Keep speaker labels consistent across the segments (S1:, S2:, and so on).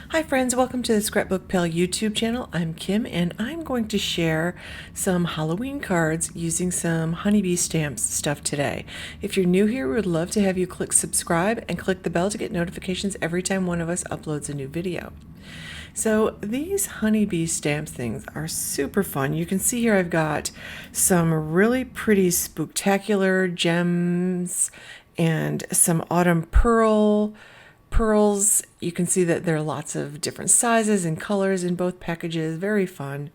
S1: Hi friends, welcome to the ScrapbookPal YouTube channel. I'm Kim and I'm going to share some Halloween cards using some honeybee stamps stuff today. If you're new here, we would love to have you click subscribe and click the bell to get notifications every time one of us uploads a new video. So these honeybee stamps things are super fun. You can see here I've got some really pretty Spooktacular gems and some autumn pearls. You can see that there are lots of different sizes and colors in both packages. Very fun.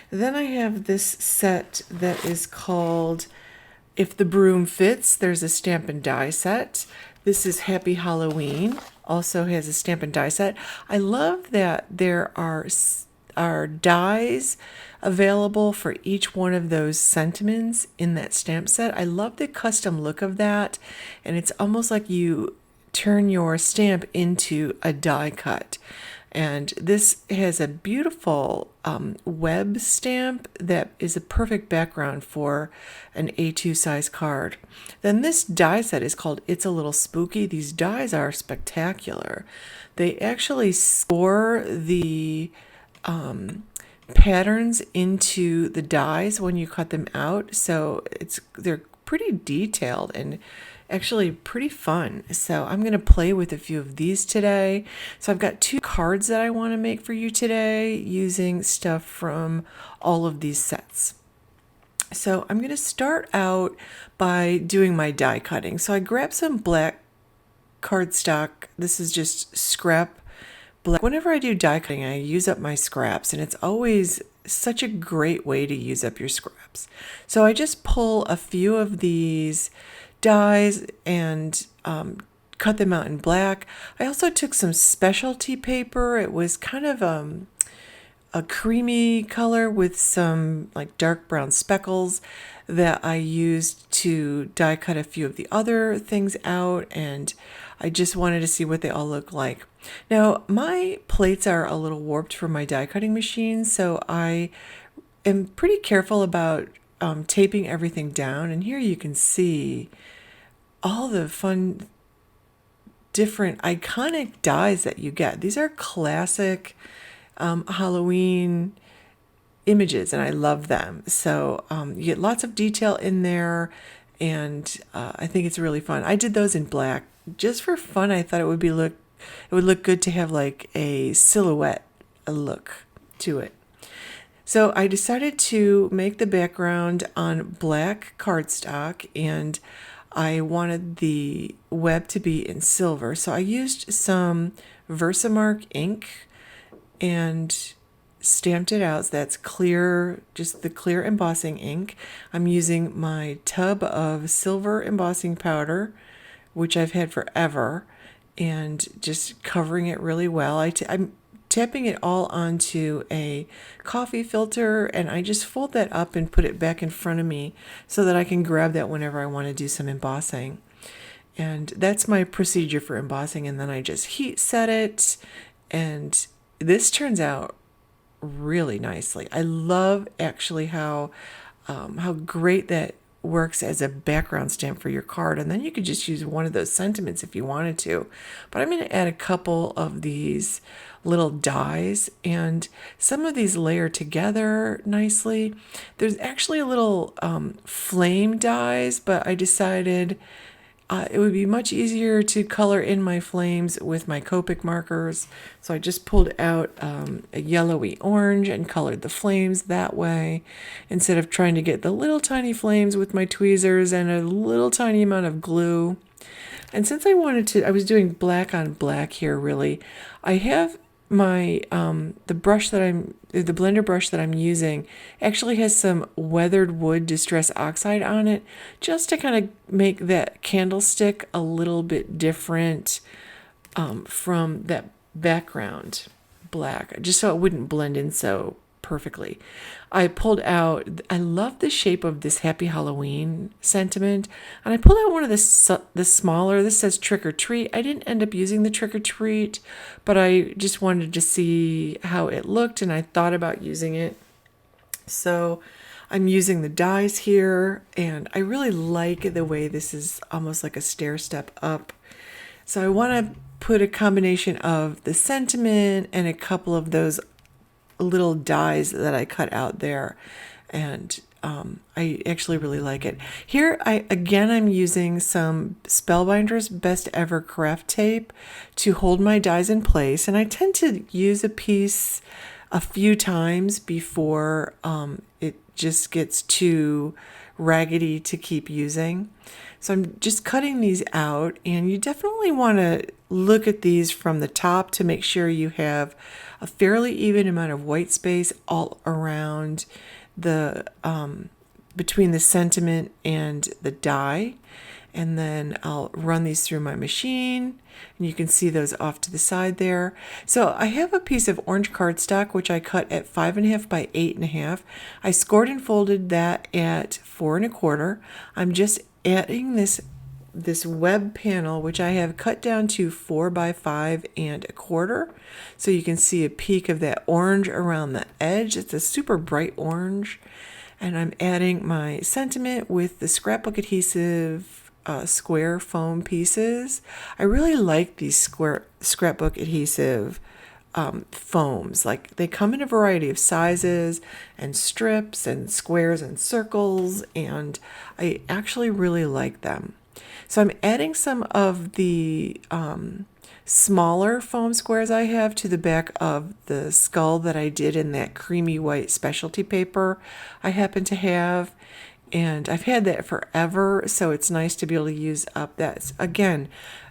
S1: Then I have this set that is called If the Broom Fits. There's a stamp and die set. This is Happy Halloween. Also has a stamp and die set. I love that there are dies available for each one of those sentiments in that stamp set. I love the custom look of that, and it's almost like you turn your stamp into a die cut. And this has a beautiful web stamp that is a perfect background for an A2 size card. Then this die set is called It's a Little Spooky. These dies are spectacular. They actually score the patterns into the dies when you cut them out, so they're pretty detailed and actually pretty fun. So I'm going to play with a few of these today. So I've got 2 cards that I want to make for you today using stuff from all of these sets. So I'm going to start out by doing my die cutting. So I grabbed some black cardstock. This is just scrap black. Whenever I do die cutting, I use up my scraps, and it's always such a great way to use up your scraps. So I just pull a few of these dies and cut them out in black. I also took some specialty paper. It was kind of a creamy color with some like dark brown speckles that I used to die cut a few of the other things out, and I just wanted to see what they all look like. Now, my plates are a little warped for my die cutting machine, so I am pretty careful about taping everything down. And here you can see all the fun, different, iconic dies that you get. These are classic Halloween images, and I love them. So you get lots of detail in there, and I think it's really fun. I did those in black just for fun. I thought it would look good to have like a silhouette look to it. So I decided to make the background on black cardstock, and I wanted the web to be in silver. So I used some Versamark ink and stamped it out. So that's clear, just the clear embossing ink. I'm using my tub of silver embossing powder, which I've had forever, and just covering it really well. I'm tapping it all onto a coffee filter, and I just fold that up and put it back in front of me so that I can grab that whenever I want to do some embossing. And that's my procedure for embossing, and then I just heat set it, and this turns out really nicely. I love actually how great that works as a background stamp for your card, and then you could just use one of those sentiments if you wanted to. But I'm going to add a couple of these little dies, and some of these layer together nicely. There's actually a little flame dies, but I decided it would be much easier to color in my flames with my Copic markers. So I just pulled out a yellowy orange and colored the flames that way, instead of trying to get the little tiny flames with my tweezers and a little tiny amount of glue. And since I was doing black on black here really, I have my the blender brush that I'm using actually has some weathered wood distress oxide on it, just to kind of make that candlestick a little bit different from that background black, just so it wouldn't blend in so perfectly. I love the shape of this Happy Halloween sentiment, and I pulled out one of the smaller, this says Trick or Treat. I didn't end up using the Trick or Treat, but I just wanted to see how it looked, and I thought about using it. So I'm using the dies here, and I really like the way this is almost like a stair step up. So I want to put a combination of the sentiment and a couple of those little dies that I cut out there, and I actually really like it. Here, I'm using some Spellbinders Best Ever Craft Tape to hold my dies in place, and I tend to use a piece a few times before it just gets too raggedy to keep using. So I'm just cutting these out, and you definitely want to look at these from the top to make sure you have a fairly even amount of white space all around the between the sentiment and the die. And then I'll run these through my machine, and you can see those off to the side there. So I have a piece of orange cardstock which I cut at 5.5 by 8.5. I scored and folded that at 4 1/4. I'm just adding this web panel which I have cut down to 4 by 5 1/4, so you can see a peak of that orange around the edge. It's a super bright orange, and I'm adding my sentiment with the scrapbook adhesive square foam pieces. I really like these scrapbook adhesive foams. Like, they come in a variety of sizes and strips and squares and circles, and I actually really like them. So I'm adding some of the smaller foam squares I have to the back of the skull that I did in that creamy white specialty paper I happen to have. And I've had that forever, so it's nice to be able to use up that. Again,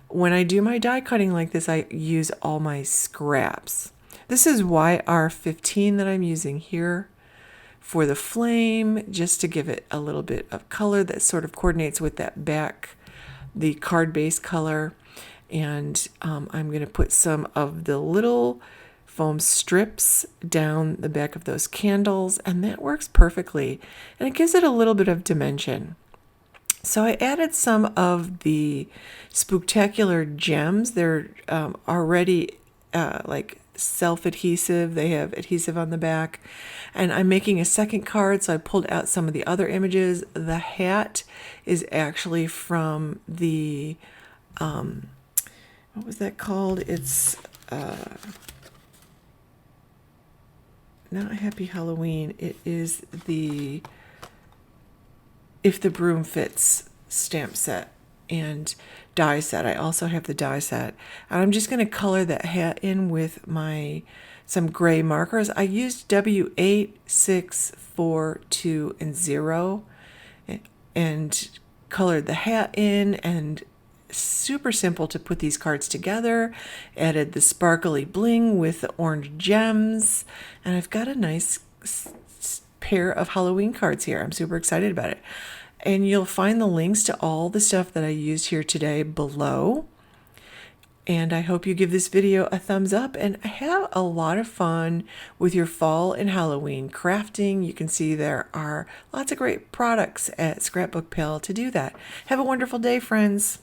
S1: when I do my die cutting like this, I use all my scraps. This is YR15 that I'm using here for the flame, just to give it a little bit of color that sort of coordinates with that back, the card base color. And I'm going to put some of the little foam strips down the back of those candles, and that works perfectly, and it gives it a little bit of dimension. So I added some of the Spooktacular gems. They're already like self-adhesive. They have adhesive on the back, and I'm making a second card, so I pulled out some of the other images. The hat is actually from the what was that called? It's not Happy Halloween. It is the If the Broom Fits stamp set and die set. I also have the die set. And I'm just going to color that hat in with some gray markers. I used W8, 6, 4, 2, and 0 and colored the hat in, and super simple to put these cards together. Added the sparkly bling with the orange gems, and I've got a nice pair of Halloween cards here. I'm super excited about it. And you'll find the links to all the stuff that I used here today below. And I hope you give this video a thumbs up and have a lot of fun with your fall and Halloween crafting. You can see there are lots of great products at ScrapbookPal to do that. Have a wonderful day, friends.